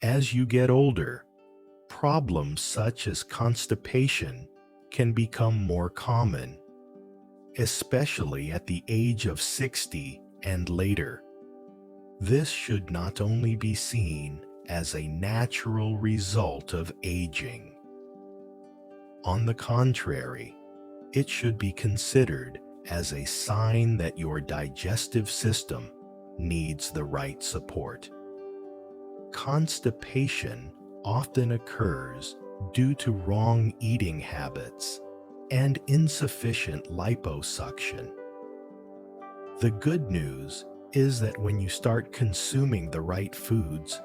As you get older, problems such as constipation can become more common, especially at the age of 60 and later. This should not only be seen as a natural result of aging. On the contrary, it should be considered as a sign that your digestive system needs the right support. Constipation often occurs due to wrong eating habits and insufficient liposuction. The good news is that when you start consuming the right foods,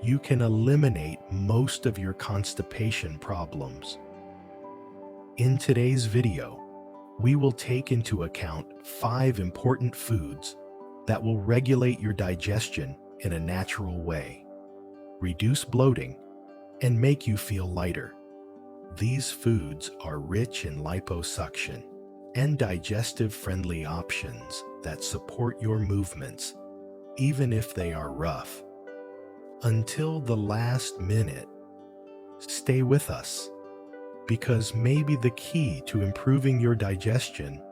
you can eliminate most of your constipation problems. In today's video, we will take into account 5 important foods that will regulate your digestion in a natural way, reduce bloating, and make you feel lighter. These foods are rich in liposuction and digestive-friendly options that support your movements, even if they are rough. Until the last minute, stay with us, because maybe the key to improving your digestion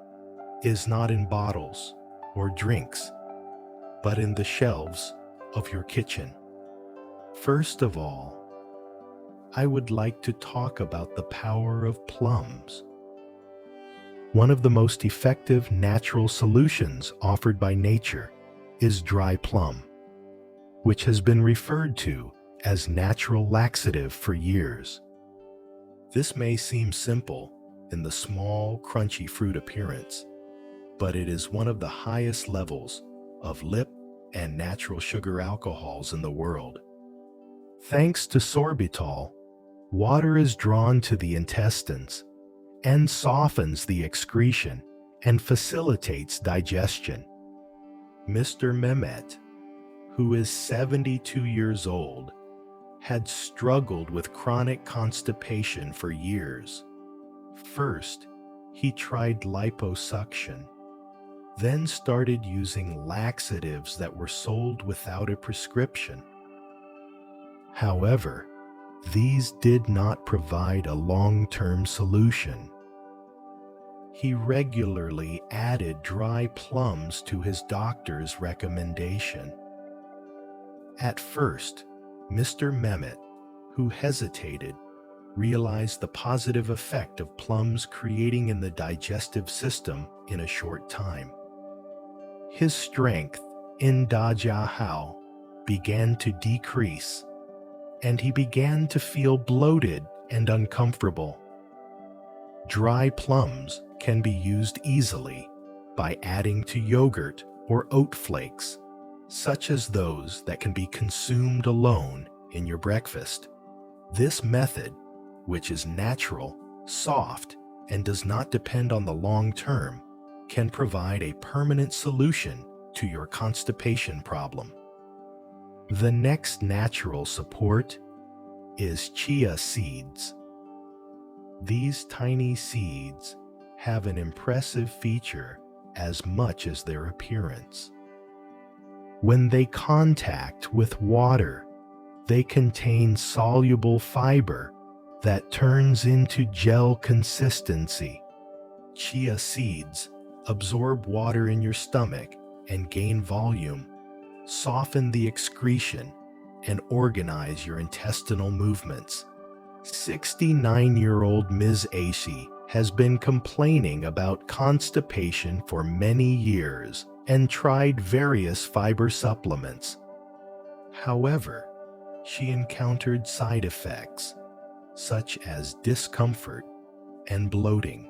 is not in bottles or drinks, but in the shelves of your kitchen. First of all, I would like to talk about the power of plums. One of the most effective natural solutions offered by nature is dry plum, which has been referred to as natural laxative for years. This may seem simple in the small, crunchy fruit appearance, but it is one of the highest levels of lip and natural sugar alcohols in the world. Thanks to sorbitol, water is drawn to the intestines and softens the excretion and facilitates digestion. Mr. Mehmet, who is 72 years old, had struggled with chronic constipation for years. First, he tried liposuction, then started using laxatives that were sold without a prescription. However, these did not provide a long-term solution. He regularly added dry plums to his doctor's recommendation. At first, Mr. Mehmet, who hesitated, realized the positive effect of plums creating in the digestive system in a short time. His strength in digestion began to decrease, and he began to feel bloated and uncomfortable. Dry plums can be used easily by adding to yogurt or oat flakes, such as those that can be consumed alone in your breakfast. This method, which is natural, soft, and does not depend on the long term, can provide a permanent solution to your constipation problem. The next natural support is chia seeds. These tiny seeds have an impressive feature as much as their appearance. When they contact with water, they contain soluble fiber that turns into gel consistency. Chia seeds absorb water in your stomach and gain volume, soften the excretion, and organize your intestinal movements. 69-year-old Ms. Ashi has been complaining about constipation for many years and tried various fiber supplements. However, she encountered side effects, such as discomfort and bloating.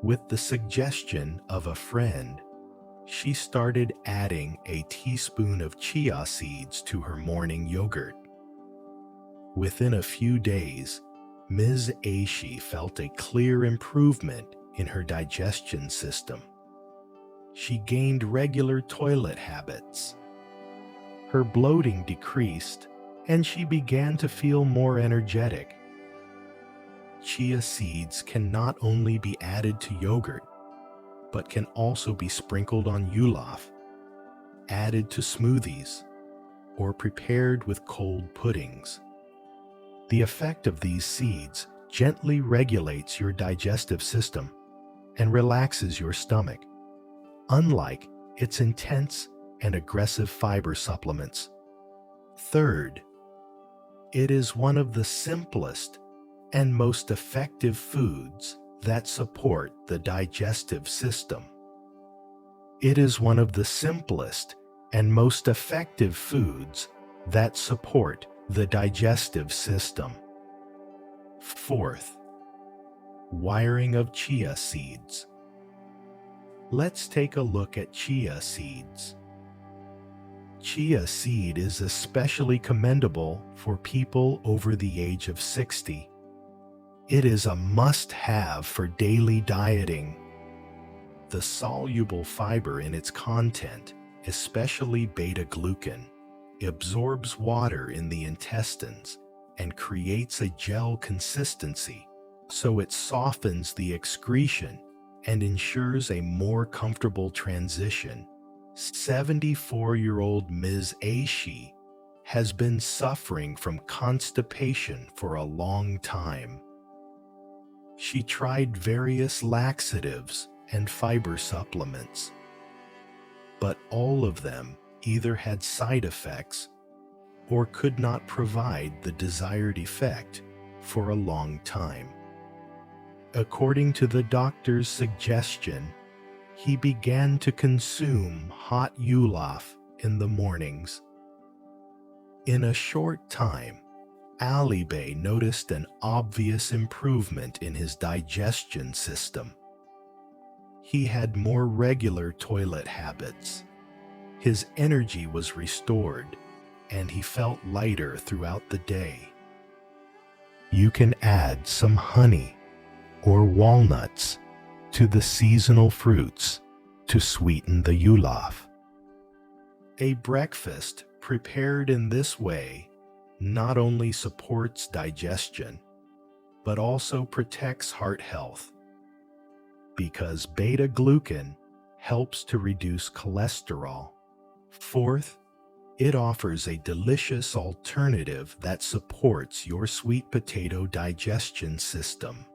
With the suggestion of a friend, she started adding a teaspoon of chia seeds to her morning yogurt. Within a few days, Ms. Ashi felt a clear improvement in her digestion system. She gained regular toilet habits. Her bloating decreased, and she began to feel more energetic. Chia seeds can not only be added to yogurt, but can also be sprinkled on yulaf, added to smoothies, or prepared with cold puddings. The effect of these seeds gently regulates your digestive system and relaxes your stomach, unlike its intense and aggressive fiber supplements. Third, it is one of the simplest and most effective foods that support the digestive system. It is one of the simplest and most effective foods that support the digestive system. Fourth, wiring of chia seeds. Let's take a look at chia seeds. Chia seed is especially commendable for people over the age of 60. It is a must-have for daily dieting. The soluble fiber in its content, especially beta-glucan, absorbs water in the intestines and creates a gel consistency, so it softens the excretion and ensures a more comfortable transition. 74-year-old Ms. Aishi has been suffering from constipation for a long time. She tried various laxatives and fiber supplements, but all of them either had side effects or could not provide the desired effect for a long time. According to the doctor's suggestion, he began to consume hot yulaf in the mornings. In a short time, Ali Bey noticed an obvious improvement in his digestion system. He had more regular toilet habits. His energy was restored, and he felt lighter throughout the day. You can add some honey or walnuts to the seasonal fruits to sweeten the yulaf. A breakfast prepared in this way not only supports digestion, but also protects heart health, because beta-glucan helps to reduce cholesterol. Fourth, it offers a delicious alternative that supports your sweet potato digestion system.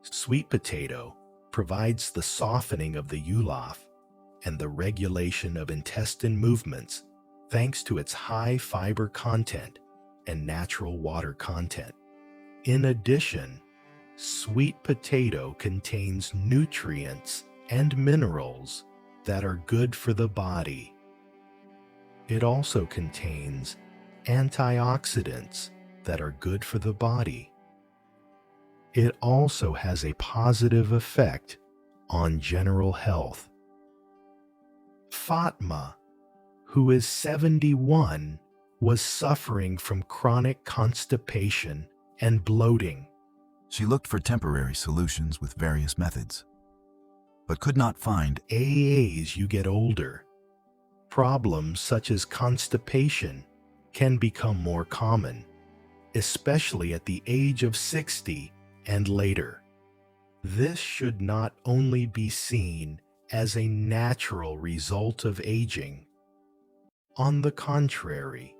Sweet potato provides the softening of the yulaf and the regulation of intestine movements thanks to its high fiber content and natural water content. In addition, sweet potato contains nutrients and minerals that are good for the body. It also contains antioxidants that are good for the body. It also has a positive effect on general health. Fatma, who is 71, was suffering from chronic constipation and bloating. She looked for temporary solutions with various methods, but could not find. As you get older, problems such as constipation can become more common, especially at the age of 60 and later. This should not only be seen as a natural result of aging. On the contrary,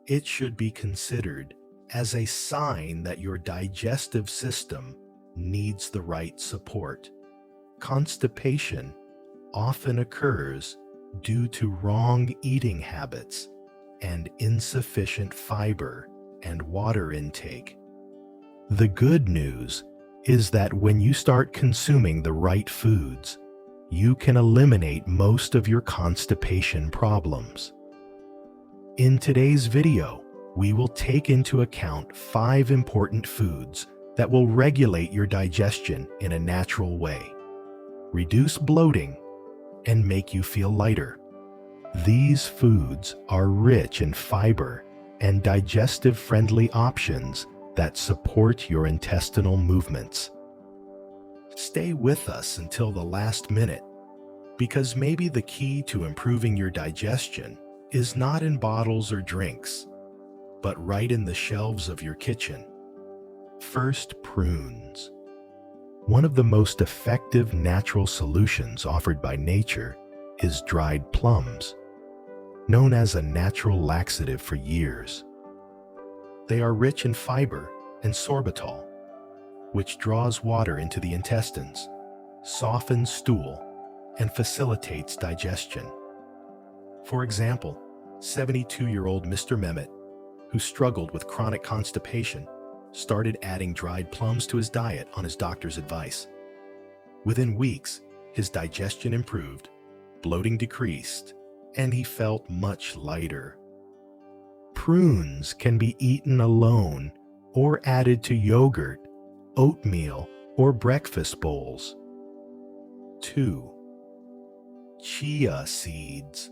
it should be considered as a sign that your digestive system needs the right support. Constipation often occurs due to wrong eating habits and insufficient fiber and water intake. The good news is that when you start consuming the right foods, you can eliminate most of your constipation problems. In today's video, we will take into account 5 important foods that will regulate your digestion in a natural way, reduce bloating, and make you feel lighter. These foods are rich in fiber and digestive-friendly options that support your intestinal movements. Stay with us until the last minute, because maybe the key to improving your digestion is not in bottles or drinks, but right in the shelves of your kitchen. First, prunes. One of the most effective natural solutions offered by nature is dried plums. known as a natural laxative for years. They are rich in fiber and sorbitol, which draws water into the intestines, softens stool, and facilitates digestion. For example, 72-year-old Mr. Mehmet, who struggled with chronic constipation, started adding dried plums to his diet on his doctor's advice. Within weeks, his digestion improved, bloating decreased, and he felt much lighter. Prunes can be eaten alone or added to yogurt, oatmeal, or breakfast bowls. 2. Chia seeds.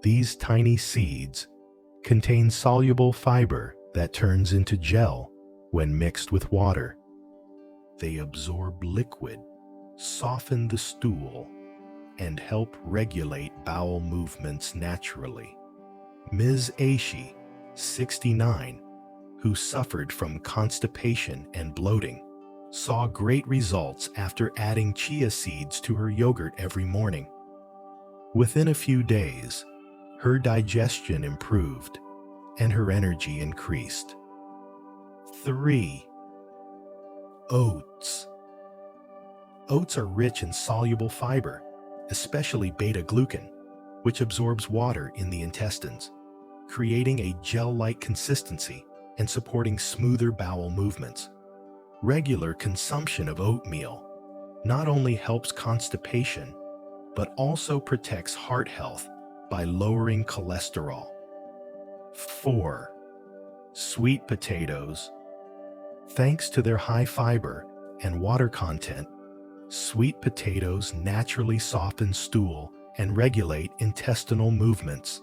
These tiny seeds contain soluble fiber that turns into gel when mixed with water. They absorb liquid, soften the stool, and help regulate bowel movements naturally. Ms. Aishi, 69, who suffered from constipation and bloating, saw great results after adding chia seeds to her yogurt every morning. Within a few days, her digestion improved and her energy increased. 3. Oats. Oats are rich in soluble fiber, especially beta-glucan, which absorbs water in the intestines, creating a gel-like consistency and supporting smoother bowel movements. Regular consumption of oatmeal not only helps constipation, but also protects heart health by lowering cholesterol. 4. Sweet potatoes. Thanks to their high fiber and water content, sweet potatoes naturally soften stool and regulate intestinal movements.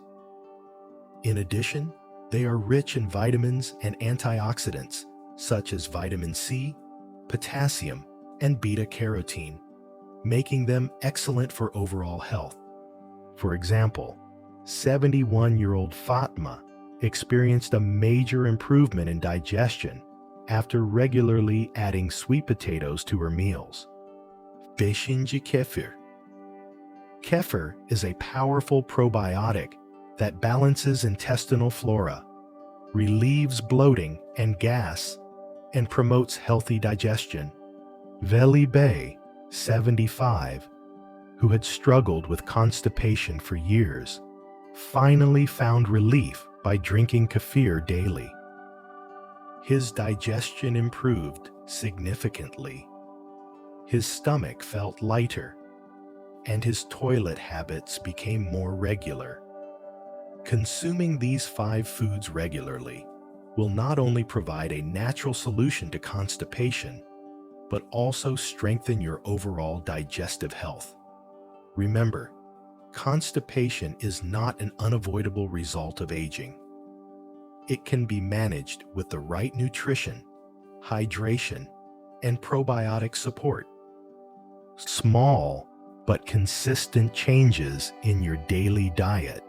In addition, they are rich in vitamins and antioxidants such as vitamin C, potassium, and beta-carotene, making them excellent for overall health. For example, 71-year-old Fatma experienced a major improvement in digestion after regularly adding sweet potatoes to her meals. 5. Kefir. Kefir is a powerful probiotic that balances intestinal flora, relieves bloating and gas, and promotes healthy digestion. Veli Bey, 75, who had struggled with constipation for years, finally found relief by drinking kefir daily. His digestion improved significantly. His stomach felt lighter, and his toilet habits became more regular. Consuming these 5 foods regularly will not only provide a natural solution to constipation, but also strengthen your overall digestive health. Remember, constipation is not an unavoidable result of aging. It can be managed with the right nutrition, hydration, and probiotic support. Small but consistent changes in your daily diet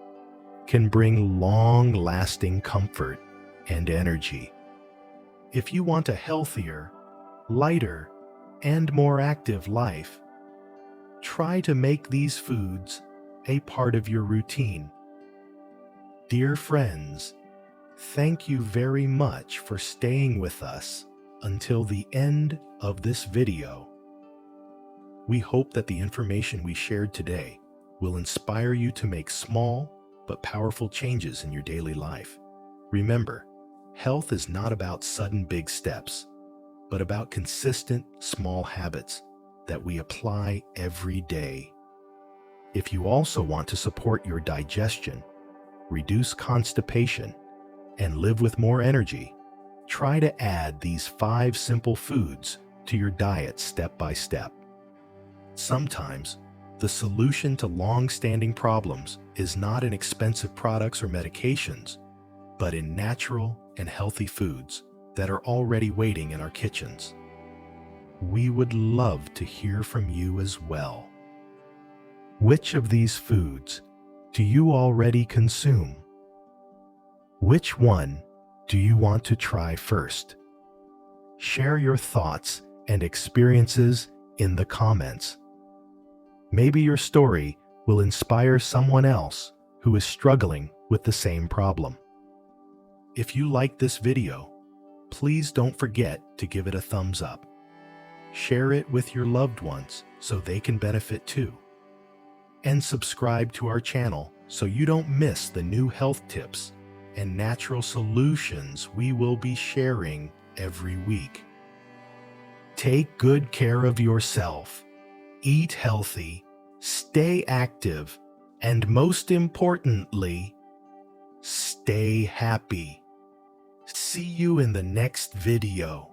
can bring long-lasting comfort and energy. If you want a healthier, lighter, and more active life, try to make these foods a part of your routine. Dear friends, thank you very much for staying with us until the end of this video. We hope that the information we shared today will inspire you to make small but powerful changes in your daily life. Remember, health is not about sudden big steps, but about consistent small habits that we apply every day. If you also want to support your digestion, reduce constipation, and live with more energy, try to add these 5 simple foods to your diet step by step. Sometimes, the solution to long-standing problems is not in expensive products or medications, but in natural and healthy foods that are already waiting in our kitchens. We would love to hear from you as well. Which of these foods do you already consume? Which one do you want to try first? Share your thoughts and experiences in the comments. Maybe your story will inspire someone else who is struggling with the same problem. If you like this video, please don't forget to give it a thumbs up. Share it with your loved ones so they can benefit too. And subscribe to our channel so you don't miss the new health tips and natural solutions we will be sharing every week. Take good care of yourself, eat healthy, stay active, and most importantly, stay happy. See you in the next video.